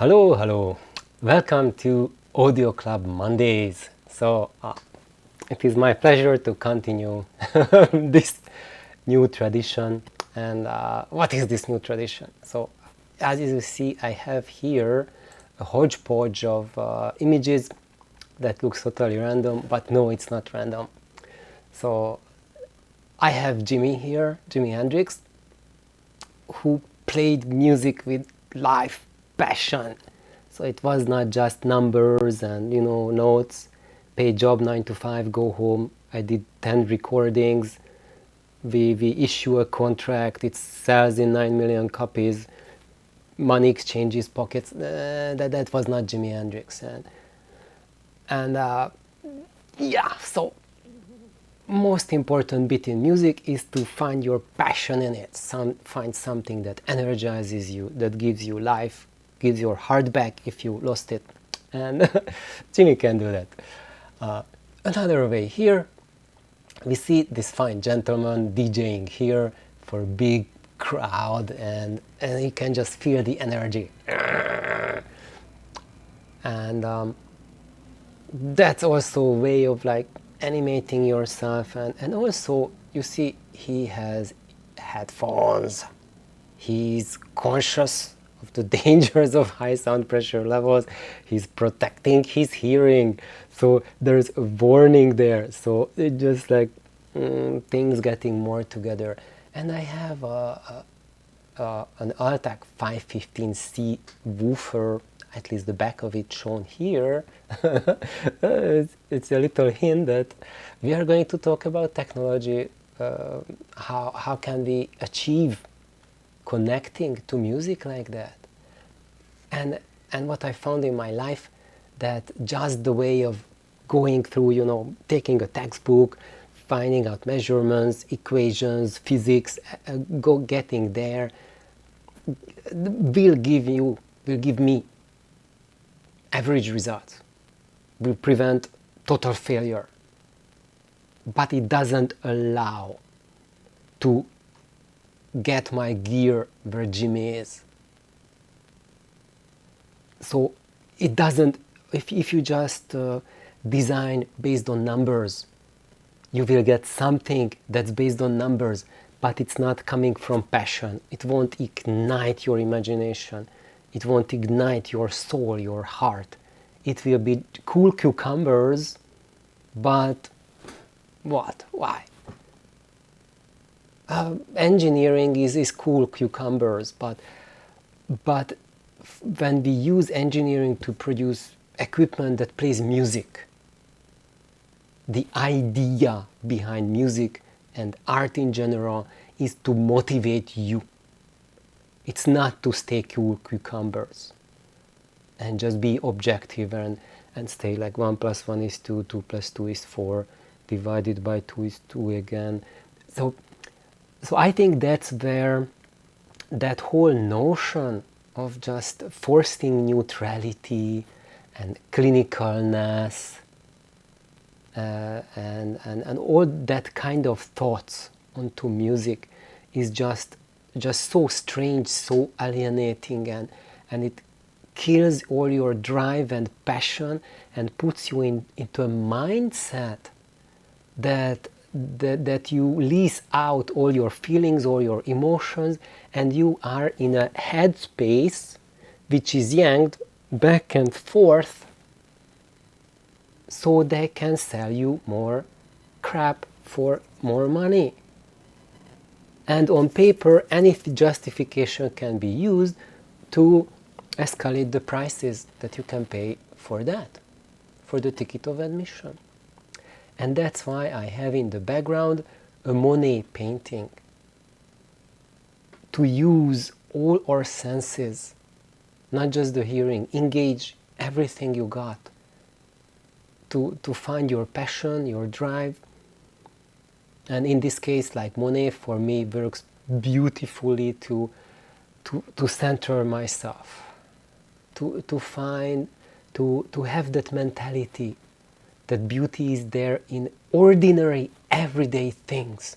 Hello. Welcome to Audio Club Mondays. It is my pleasure to continue this new tradition. And what is this new tradition? So, as you see, I have here a hodgepodge of images that looks totally random, but no, it's not random. So, I have Jimi here, Jimi Hendrix, who played music with life passion. So it was not just numbers and notes, pay job 9 to 5, go home. I did 10 recordings. We issue a contract, it sells in 9 million copies, money exchanges pockets. That was not Jimi Hendrix. So most important bit in music is to find your passion in it. Find something that energizes you, that gives you life, gives your heart back if you lost it. And Jimmy can do that. Another way, here we see this fine gentleman DJing here for a big crowd, and you can just feel the energy. And that's also a way of like animating yourself, and also you see he has headphones. He's conscious of the dangers of high sound pressure levels. He's protecting his hearing, so there's a warning there. So it just like things getting more together. And I have an Altec 515C woofer, at least the back of it shown here. It's a little hint that we are going to talk about technology. How can we achieve connecting to music like that? And what I found in my life, that just the way of going through, taking a textbook, finding out measurements, equations, physics, getting there, will give me average results, will prevent total failure, but it doesn't allow to get my gear where Jimmy is. So it doesn't, if you just design based on numbers, you will get something that's based on numbers, but it's not coming from passion. It won't ignite your imagination. It won't ignite your soul, your heart. It will be cool cucumbers, but what? Why? Engineering is cool cucumbers, but when we use engineering to produce equipment that plays music, the idea behind music and art in general is to motivate you. It's not to stay cool cucumbers and just be objective and stay like 1 + 1 is 2, 2 + 2 is 4, divided by 2 is 2 again. So I think that's where that whole notion of just forcing neutrality and clinicalness and all that kind of thoughts onto music is just so strange, so alienating, and it kills all your drive and passion and puts you into a mindset that you lease out all your feelings, all your emotions, and you are in a headspace which is yanked back and forth so they can sell you more crap for more money. And on paper, any justification can be used to escalate the prices that you can pay for that, for the ticket of admission. And that's why I have in the background a Monet painting. To use all our senses, not just the hearing, engage everything you got to find your passion, your drive. And in this case, like Monet, for me, works beautifully to center myself, to find, to have that mentality that beauty is there in ordinary, everyday things.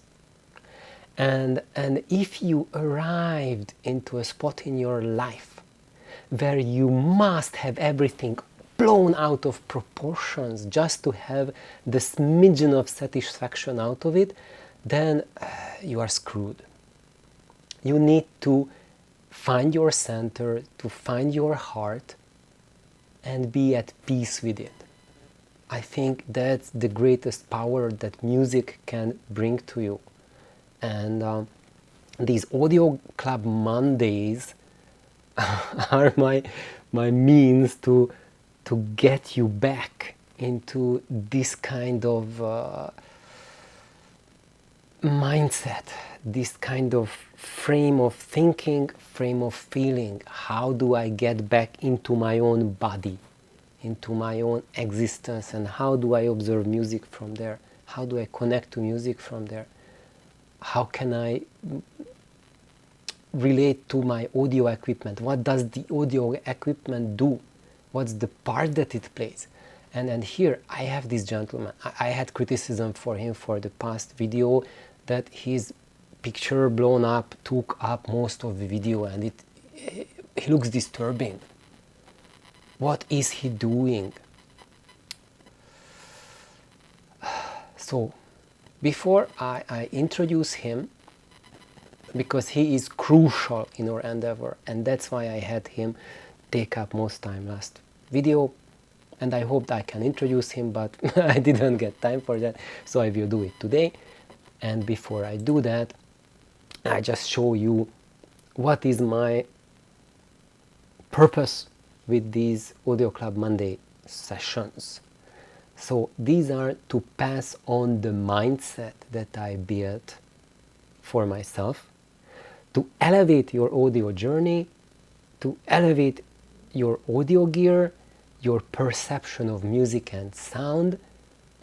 And if you arrived into a spot in your life where you must have everything blown out of proportions just to have the smidgen of satisfaction out of it, then you are screwed. You need to find your center, to find your heart, and be at peace with it. I think that's the greatest power that music can bring to you. And these audio club Mondays are my means to get you back into this kind of mindset, this kind of frame of thinking, frame of feeling. How do I get back into my own body, into my own existence, and how do I observe music from there? How do I connect to music from there? How can I relate to my audio equipment? What does the audio equipment do? What's the part that it plays? And here I have this gentleman. I had criticism for him for the past video that his picture blown up took up most of the video, and he looks disturbing. What is he doing? So before I introduce him, because he is crucial in our endeavor, and that's why I had him take up most time last video, and I hoped I can introduce him, but I didn't get time for that, so I will do it today. And before I do that, I just show you what is my purpose with these Audio Club Monday sessions. So these are to pass on the mindset that I built for myself, to elevate your audio journey, to elevate your audio gear, your perception of music and sound,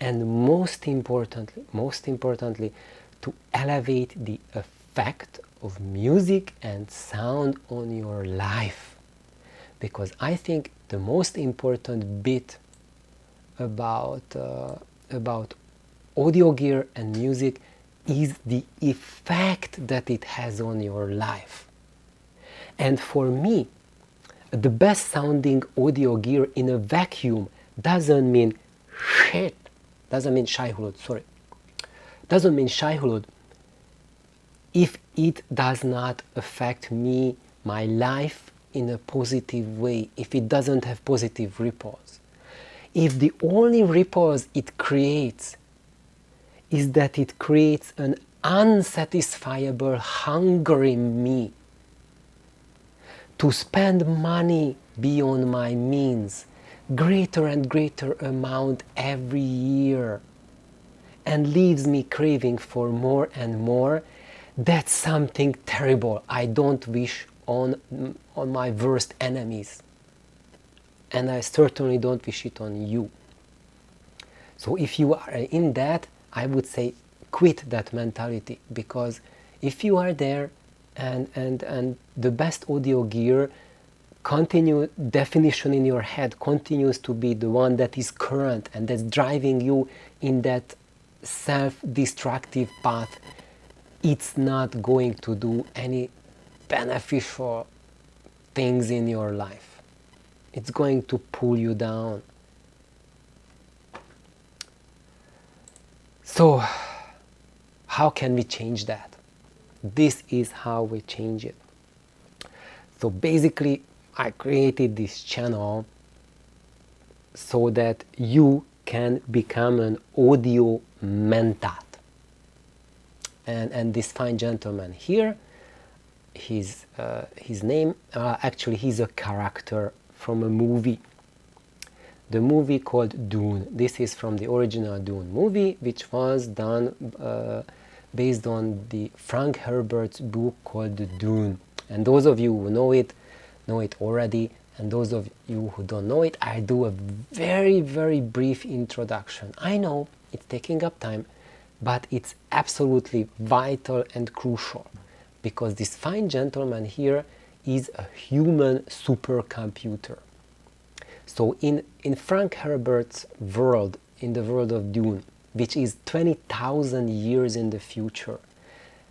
and most importantly, to elevate the effect of music and sound on your life. Because I think the most important bit about audio gear and music is the effect that it has on your life. And for me, the best sounding audio gear in a vacuum doesn't mean shit. Doesn't mean sájhulod, sorry. Doesn't mean sájhulod if it does not affect me, my life, in a positive way, if it doesn't have positive ripples. If the only ripples it creates is that it creates an unsatisfiable hunger in me to spend money beyond my means, greater and greater amount every year, and leaves me craving for more and more, that's something terrible. I don't wish on my worst enemies, and I certainly don't wish it on you. So if you are in that, I would say quit that mentality, because if you are there and the best audio gear definition in your head continues to be the one that is current and that's driving you in that self-destructive path, it's not going to do any beneficial things in your life. It's going to pull you down. So how can we change that? This is how we change it. So basically, I created this channel so that you can become an audio mentat. And this fine gentleman here, his name, actually he's a character from a movie. The movie called Dune. This is from the original Dune movie, which was done based on the Frank Herbert's book called Dune. And those of you who know it already, and those of you who don't know it, I do a very, very brief introduction. I know it's taking up time, but it's absolutely vital and crucial, because this fine gentleman here is a human supercomputer. So in Frank Herbert's world, in the world of Dune, which is 20,000 years in the future,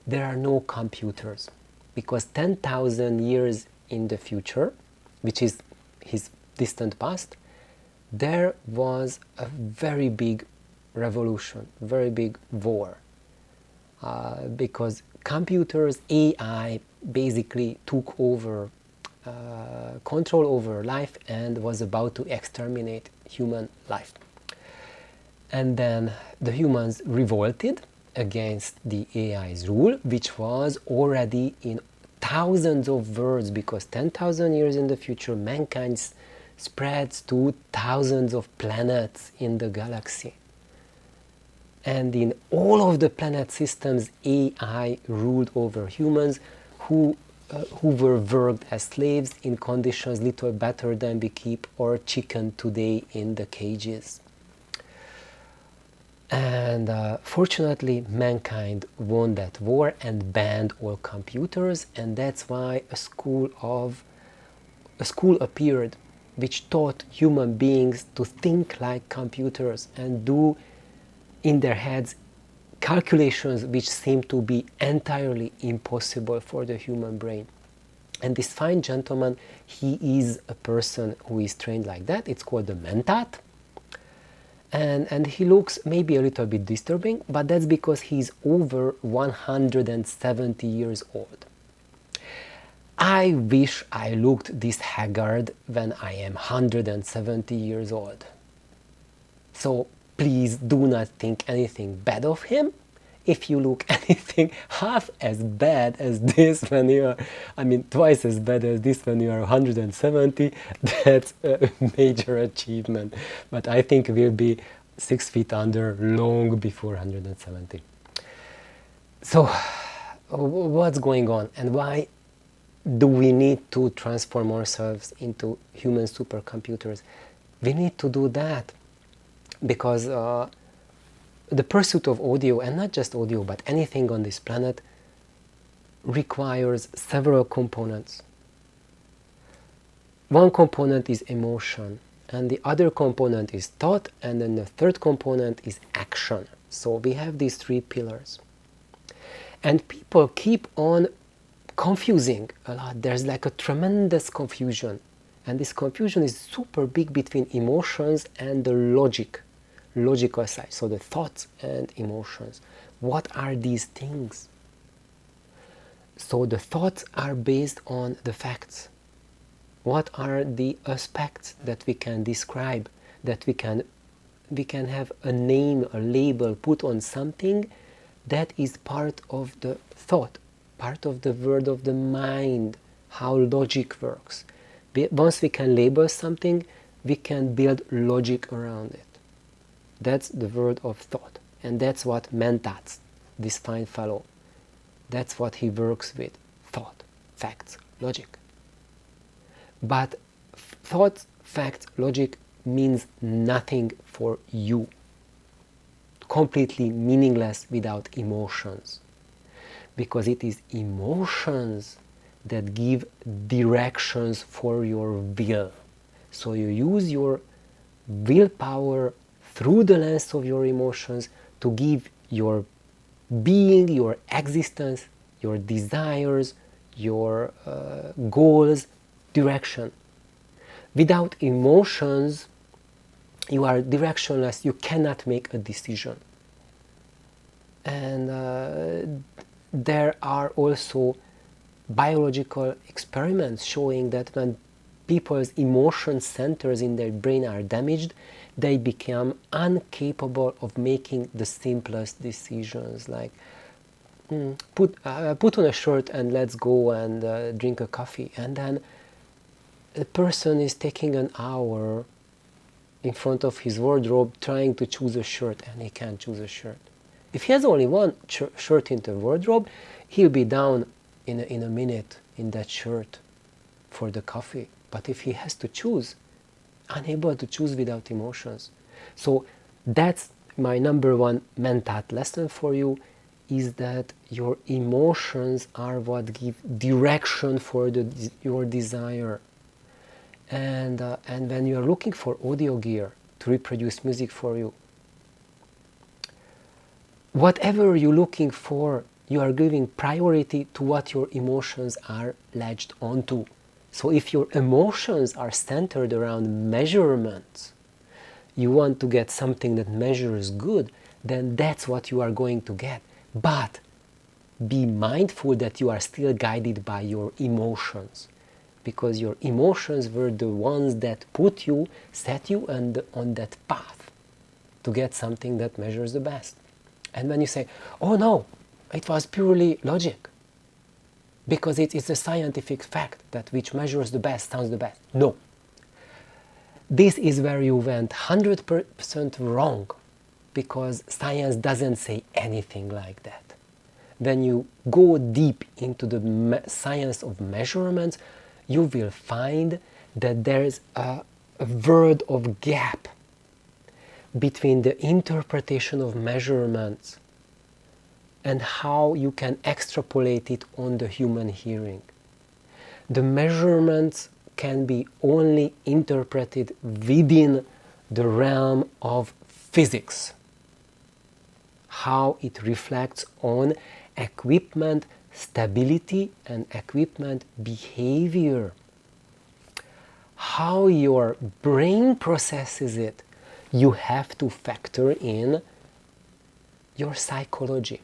there are no computers, because 10,000 years in the future, which is his distant past, there was a very big revolution, very big war, because computers, AI, basically took over control over life and was about to exterminate human life. And then the humans revolted against the AI's rule, which was already in thousands of words, because 10,000 years in the future, mankind spreads to thousands of planets in the galaxy. And in all of the planet systems, AI ruled over humans who were worked as slaves in conditions little better than we keep our chicken today in the cages. And fortunately, mankind won that war and banned all computers, and that's why a school appeared which taught human beings to think like computers and do in their heads calculations which seem to be entirely impossible for the human brain. And this fine gentleman, he is a person who is trained like that. It's called the mentat. And he looks maybe a little bit disturbing, but that's because he's over 170 years old. I wish I looked this haggard when I am 170 years old. So please do not think anything bad of him. If you look anything half as bad as this when you are, twice as bad as this when you are 170, that's a major achievement. But I think we'll be 6 feet under long before 170. So, what's going on, and why do we need to transform ourselves into human supercomputers? We need to do that because the pursuit of audio, and not just audio, but anything on this planet, requires several components. One component is emotion, and the other component is thought, and then the third component is action. So we have these three pillars. And people keep on confusing a lot. There's like a tremendous confusion. And this confusion is super big between emotions and the logical side. So the thoughts and emotions. What are these things? So the thoughts are based on the facts. What are the aspects that we can describe, that we can have a name, a label put on something that is part of the thought, part of the word of the mind, how logic works. Once we can label something, we can build logic around it. That's the word of thought. And that's what mentats, this fine fellow, that's what he works with. Thought, facts, logic. But thought, fact, logic means nothing for you. Completely meaningless without emotions. Because it is emotions that give directions for your will. So you use your willpower through the lens of your emotions to give your being, your existence, your desires, your goals, direction. Without emotions, you are directionless, you cannot make a decision. And there are also biological experiments showing that when people's emotion centers in their brain are damaged, they become incapable of making the simplest decisions, like put on a shirt and let's go and drink a coffee. And then a person is taking an hour in front of his wardrobe trying to choose a shirt, and he can't choose a shirt. If he has only one shirt in the wardrobe, he'll be down in a minute in that shirt for the coffee. But if he has to choose, unable to choose without emotions. So that's my number one mentat lesson for you, is that your emotions are what give direction for your desire. And when you are looking for audio gear to reproduce music for you, whatever you're looking for, you are giving priority to what your emotions are latched onto. So if your emotions are centered around measurements, you want to get something that measures good, then that's what you are going to get. But be mindful that you are still guided by your emotions, because your emotions were the ones that set you on that path to get something that measures the best. And when you say, oh no, it was purely logic, because it is a scientific fact that which measures the best sounds the best. No. This is where you went 100% wrong, because science doesn't say anything like that. When you go deep into the science of measurements, you will find that there's a world of gap between the interpretation of measurements and how you can extrapolate it on the human hearing. The measurements can be only interpreted within the realm of physics, how it reflects on equipment stability and equipment behavior. How your brain processes it, you have to factor in your psychology.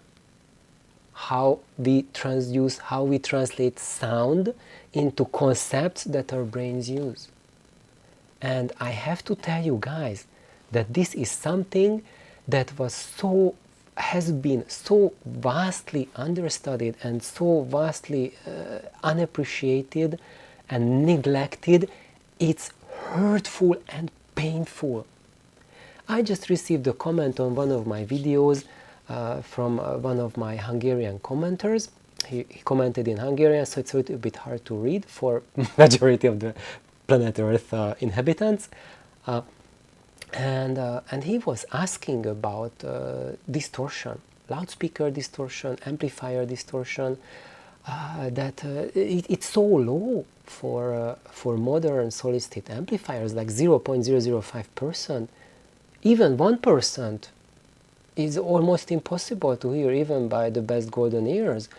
How we translate sound into concepts that our brains use. And I have to tell you guys that this is something that has been so vastly understudied and so vastly unappreciated and neglected. It's hurtful and painful. I just received a comment on one of my videos from one of my Hungarian commenters. He commented in Hungarian, so it's a little bit hard to read for majority of the planet Earth inhabitants. And he was asking about distortion, loudspeaker distortion, amplifier distortion, that it's so low for modern solid state amplifiers, like 0.005%. Even 1% is almost impossible to hear, even by the best golden ears.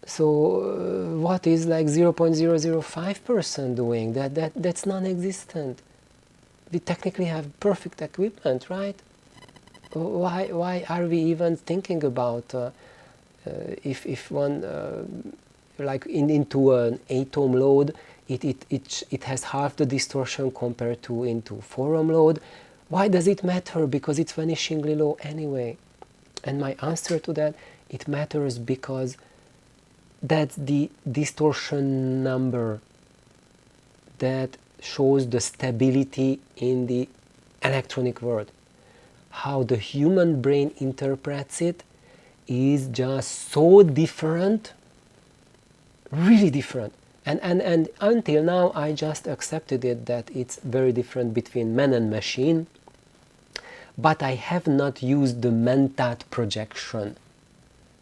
So what is like 0.005% doing? That's non-existent. We technically have perfect equipment, right? Why are we even thinking about if one like into an atom load, it has half the distortion compared to into 4-ohm load? Why does it matter? Because it's vanishingly low anyway. And my answer to that, it matters because that's the distortion number that shows the stability in the electronic world. How the human brain interprets it is just so different, really different. And until now I just accepted it that it's very different between man and machine, but I have not used the mentat projection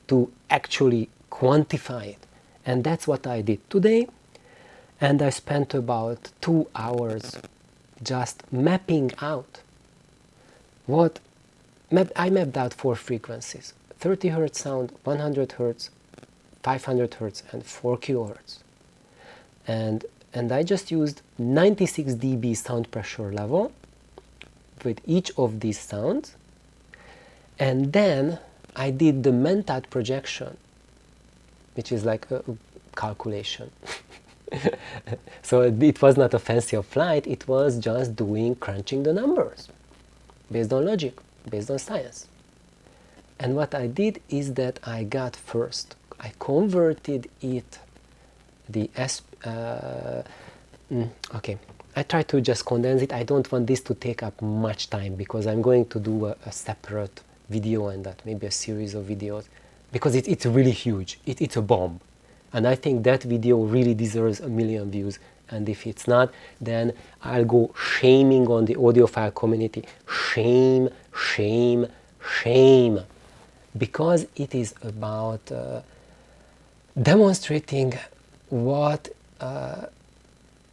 to actually quantify it. And that's what I did today. And I spent about 2 hours just mapping out I mapped out 4 frequencies: 30 Hz sound, 100 Hz, 500 Hz, and 4 kHz. And I just used 96 dB sound pressure level with each of these sounds. And then I did the mentat projection, which is like a calculation. So it was not a fancy of flight, it was just crunching the numbers based on logic, based on science. And what I did is that I converted it, okay, I try to just condense it. I don't want this to take up much time, because I'm going to do a separate video on that, maybe a series of videos, because it's really huge, it's a bomb. And I think that video really deserves 1 million views. And if it's not, then I'll go shaming on the audiophile community. Shame, shame, shame. Because it is about demonstrating what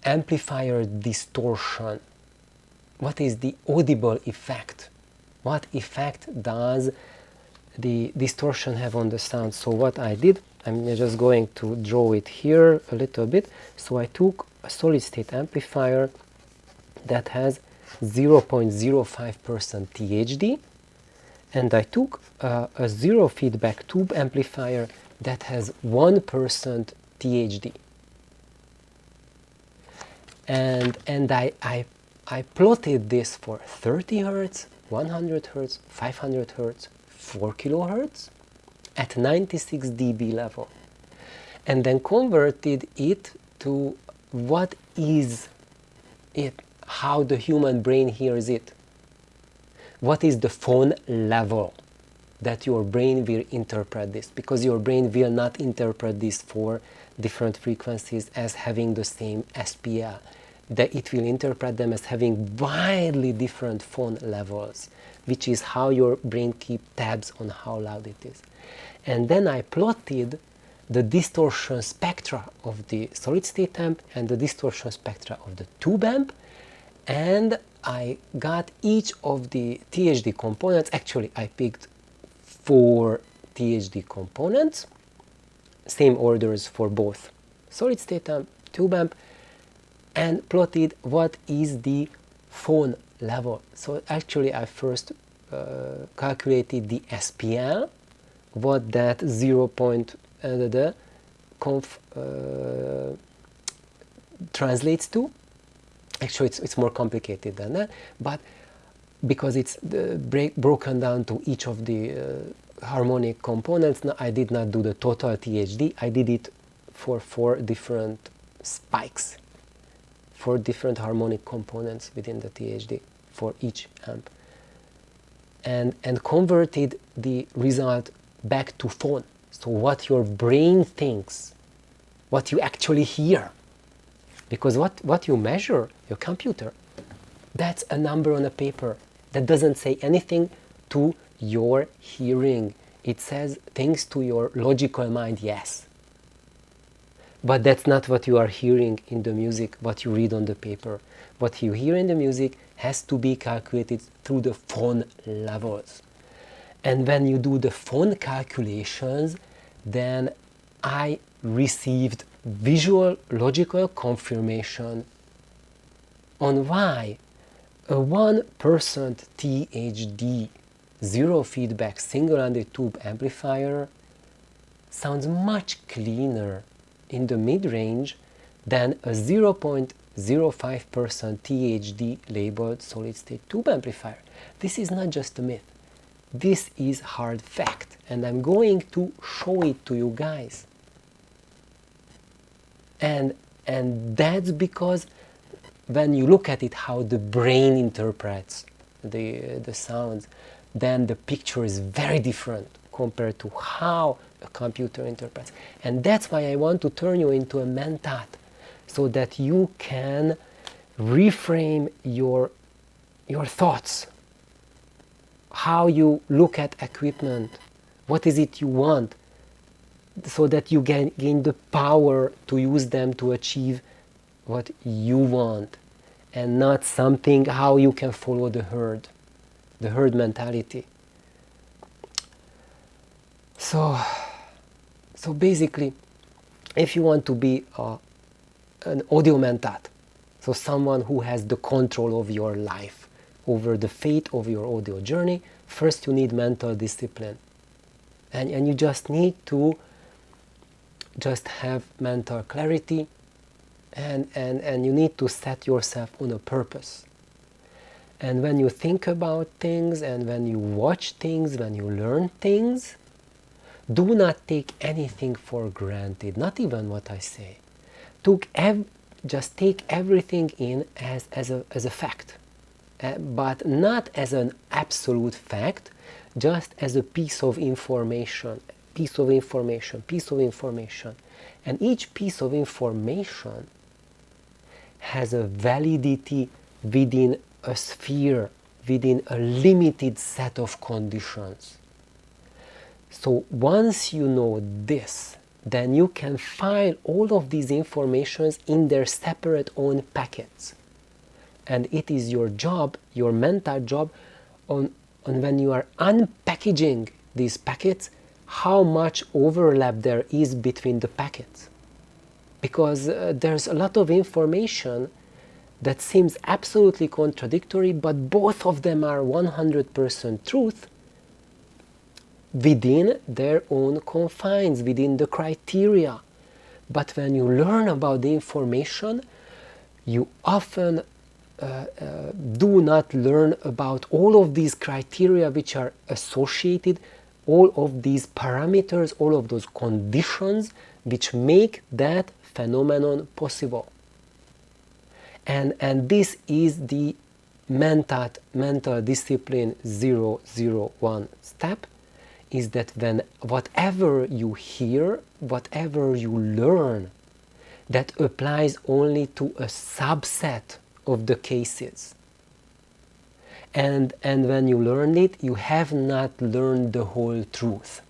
amplifier distortion, what is the audible effect, what effect does the distortion have on the sound. So what I did, I'm just going to draw it here a little bit. So I took a solid state amplifier that has 0.05% THD, and I took a zero feedback tube amplifier that has 1% THD. And I plotted this for 30 Hertz, 100 Hertz, 500 Hertz, 4 kilohertz at 96 dB level, and then converted it to what is it, how the human brain hears it. What is the phone level that your brain will interpret this? Because your brain will not interpret these 4 different frequencies as having the same SPL. That it will interpret them as having widely different phone levels, which is how your brain keeps tabs on how loud it is. And then I plotted the distortion spectra of the solid state amp and the distortion spectra of the tube amp, and I got each of the THD components. Actually, I picked 4 THD components, same orders for both solid state amp, tube amp, and plotted what is the phone level. So actually I first calculated the SPL, what that 0. Conf translates to. Actually it's more complicated than that, but because it's broken down to each of the harmonic components, I did not do the total THD, I did it for 4 different spikes, 4 different harmonic components within the THD for each amp, and converted the result back to phone. So what your brain thinks, what you actually hear, because what you measure, your computer, that's a number on a paper. That doesn't say anything to your hearing. It says things to your logical mind, yes. But that's not what you are hearing in the music, what you read on the paper. What you hear in the music has to be calculated through the phone levels. And when you do the phone calculations, then I received visual logical confirmation on why a 1% THD zero feedback single-ended tube amplifier sounds much cleaner in the mid-range than a 0.05% THD labeled solid-state tube amplifier. This is not just a myth. This is hard fact, and I'm going to show it to you guys. And that's because when you look at it, how the brain interprets the sounds, then the picture is very different compared to how a computer interprets. And that's why I want to turn you into a mentat, so that you can reframe your thoughts, how you look at equipment, what is it you want, so that you gain the power to use them to achieve what you want, and not something how you can follow the herd mentality. So basically, if you want to be an audio mentat, so someone who has the control of your life, over the fate of your audio journey, first you need mental discipline. And you just need to just have mental clarity, and you need to set yourself on a purpose. And when you think about things, and when you watch things, when you learn things, do not take anything for granted, not even what I say. Just take everything in as a fact, but not as an absolute fact, just as a piece of information. And each piece of information has a validity within a sphere, within a limited set of conditions. So once you know this, then you can file all of these informations in their separate own packets. And it is your job, your mental job, on when you are unpackaging these packets, how much overlap there is between the packets. Because there's a lot of information that seems absolutely contradictory, but both of them are 100% truth within their own confines, within the criteria. But when you learn about the information, you often do not learn about all of these criteria which are associated, all of these parameters, all of those conditions which make that phenomenon possible. And this is the mentat, mental discipline 001 step, is that when whatever you hear, whatever you learn, that applies only to a subset of the cases. And when you learn it, you have not learned the whole truth.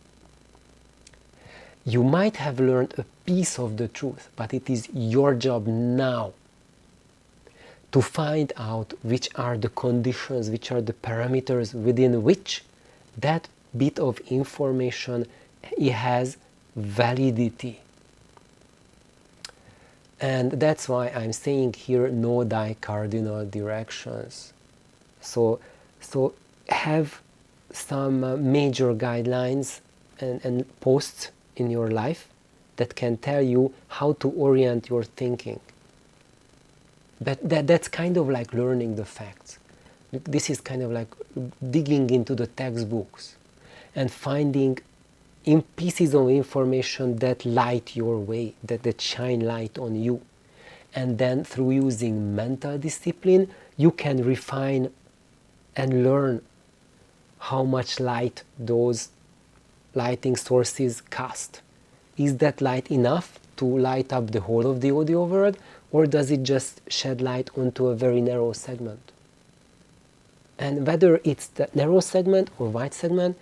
You might have learned a piece of the truth, but it is your job now to find out which are the conditions, which are the parameters within which that bit of information has validity. And that's why I'm saying here, know thy cardinal directions. So have some major guidelines and posts in your life that can tell you how to orient your thinking. But that's kind of like learning the facts. This is kind of like digging into the textbooks and finding in pieces of information that light your way, that shine light on you. And then through using mental discipline, you can refine and learn how much light those lighting sources cast. Is that light enough to light up the whole of the audio world, or does it just shed light onto a very narrow segment? And whether it's the narrow segment or wide segment,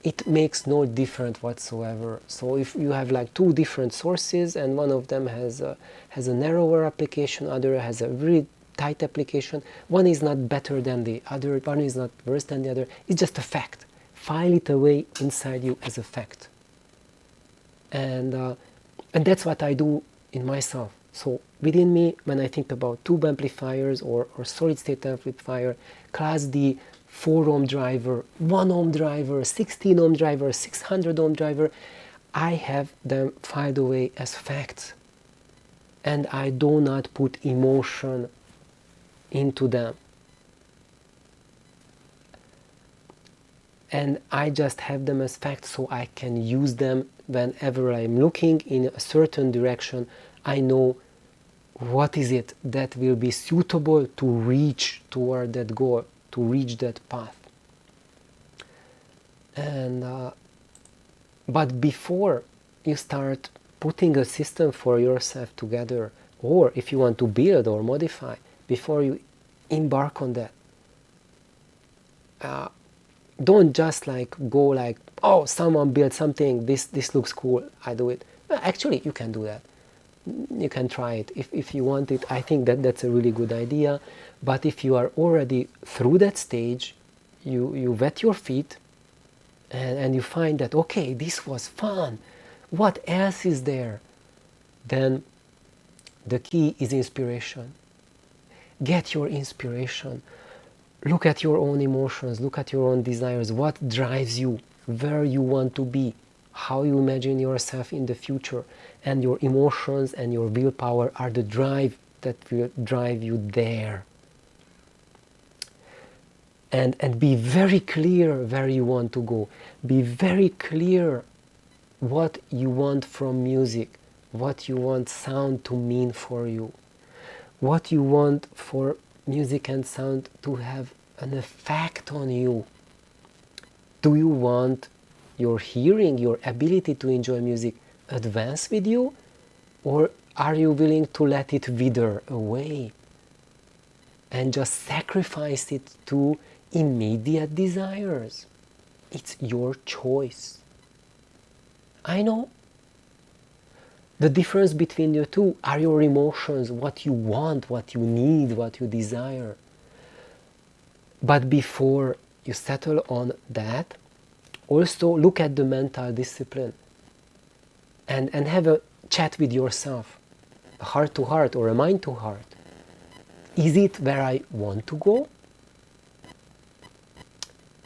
it makes no difference whatsoever. So if you have like two different sources and one of them has a narrower application, other has a really tight application, one is not better than the other, one is not worse than the other, it's just a fact. File it away inside you as a fact. And that's what I do in myself. So within me, when I think about tube amplifiers or solid state amplifier, class D, 4 ohm driver, 1 ohm driver, 16 ohm driver, 600 ohm driver, I have them filed away as facts. And I do not put emotion into them. And I just have them as facts so I can use them whenever I'm looking in a certain direction. I know what is it that will be suitable to reach toward that goal, to reach that path. And but before you start putting a system for yourself together, or if you want to build or modify, before you embark on that, don't just like go like, oh, someone built something, this looks cool, I do it. Well, actually, you can do that. You can try it if you want it. I think that's a really good idea. But if you are already through that stage, you wet your feet and you find that, okay, this was fun, what else is there? Then the key is inspiration. Get your inspiration. Look at your own emotions, look at your own desires, what drives you, where you want to be, how you imagine yourself in the future. And your emotions and your willpower are the drive that will drive you there. And be very clear where you want to go. Be very clear what you want from music, what you want sound to mean for you, what you want for music and sound to have an effect on you. Do you want your hearing, your ability to enjoy music advance with you, or are you willing to let it wither away and just sacrifice it to immediate desires? It's your choice. I know. The difference between the two are your emotions, what you want, what you need, what you desire. But before you settle on that, Also look at the mental discipline and have a chat with yourself, a heart to heart or a mind to heart. Is it where I want to go?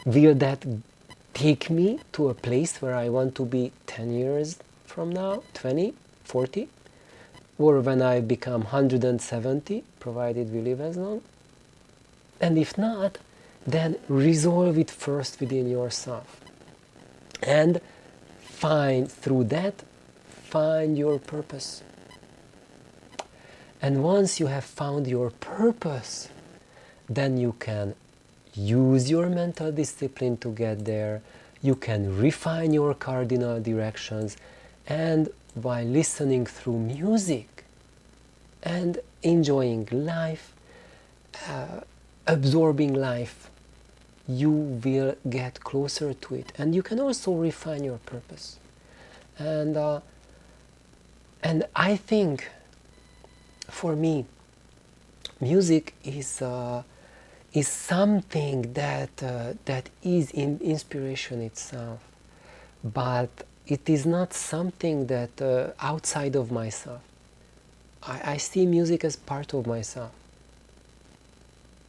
Will that take me to a place where I want to be 10 years from now, 20, 40? Or when I become 170, provided we live as long? And if not, then resolve it first within yourself. And through that, find your purpose. And once you have found your purpose, then you can use your mental discipline to get there. You can refine your cardinal directions, and by listening through music and enjoying life, absorbing life, you will get closer to it, and you can also refine your purpose. And I think, for me, music is something that is in inspiration itself, but it is not something that outside of myself. I see music as part of myself.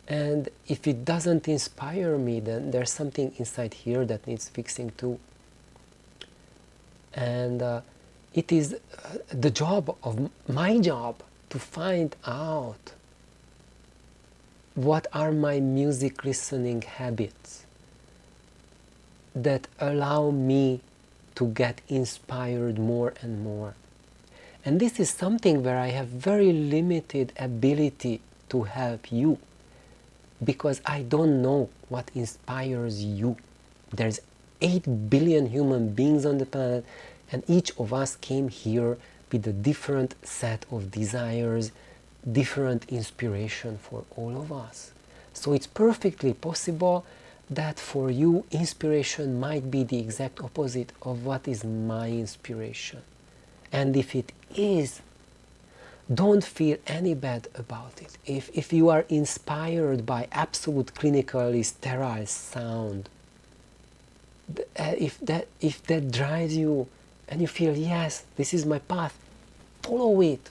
And if it doesn't inspire me, then there's something inside here that needs fixing too. And it is my job to find out what are my music listening habits that allow me to get inspired more and more. And this is something where I have very limited ability to help you, because I don't know what inspires you. There's 8 billion human beings on the planet, and each of us came here with a different set of desires, different inspiration for all of us. So it's perfectly possible that for you, inspiration might be the exact opposite of what is my inspiration. And if it is, don't feel any bad about it. If you are inspired by absolute clinically sterile sound, if that drives you and you feel, yes, this is my path, follow it.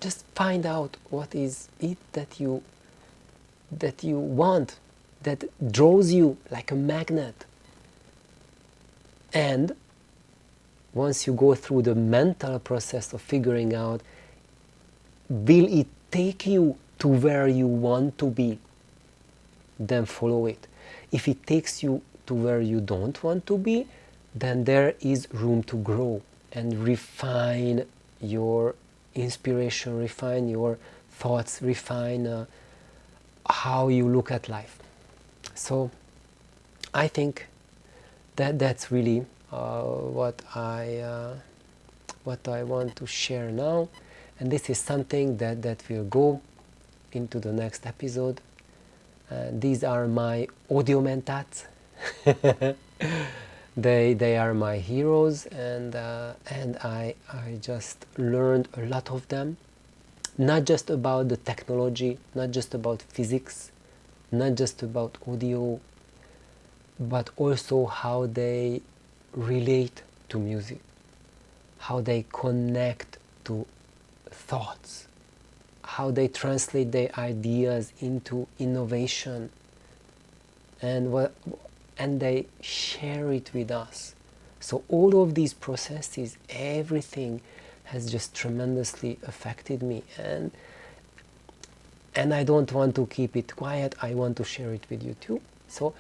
Just find out what is it that you want, that draws you like a magnet. And once you go through the mental process of figuring out, will it take you to where you want to be, then follow it. If it takes you to where you don't want to be, then there is room to grow and refine your inspiration, refine your thoughts, refine how you look at life. So I think that's really what I want to share now, and this is something that will go into the next episode. These are my audio mentats. They are my heroes, and I just learned a lot of them, not just about the technology, not just about physics, not just about audio, but also how they relate to music, how they connect to thoughts, how they translate their ideas into innovation, and they share it with us. So all of these processes, everything has just tremendously affected me, and I don't want to keep it quiet. I want to share it with you too. So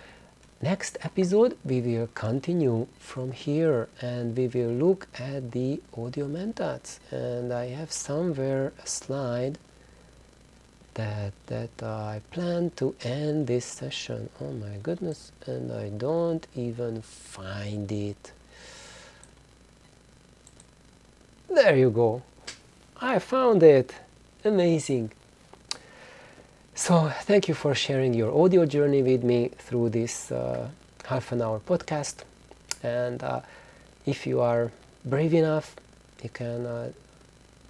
next episode we will continue from here, and we will look at the audio mentats, and I have somewhere a slide that I plan to end this session. Oh my goodness, and I don't even find it. There you go, I found it. Amazing. So thank you for sharing your audio journey with me through this half an hour podcast, and if you are brave enough, you can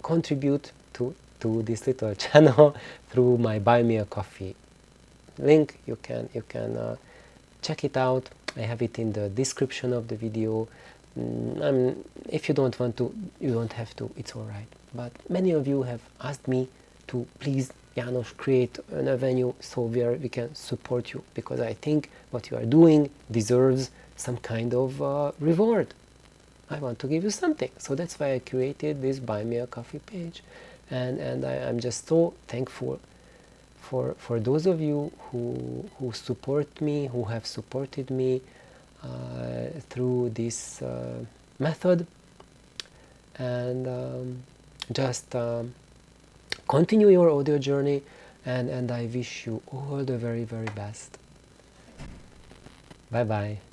contribute to this little channel through my Buy Me a Coffee link. You can check it out. I have it in the description of the video. If you don't want to, you don't have to, it's alright. But many of you have asked me to please, János, create an avenue so where we can support you, because I think what you are doing deserves some kind of reward. I want to give you something. So that's why I created this Buy Me a Coffee page. And I'm just so thankful for those of you who support me, who have supported me through this method. And just continue your audio journey, and I wish you all the very, very best. Bye bye.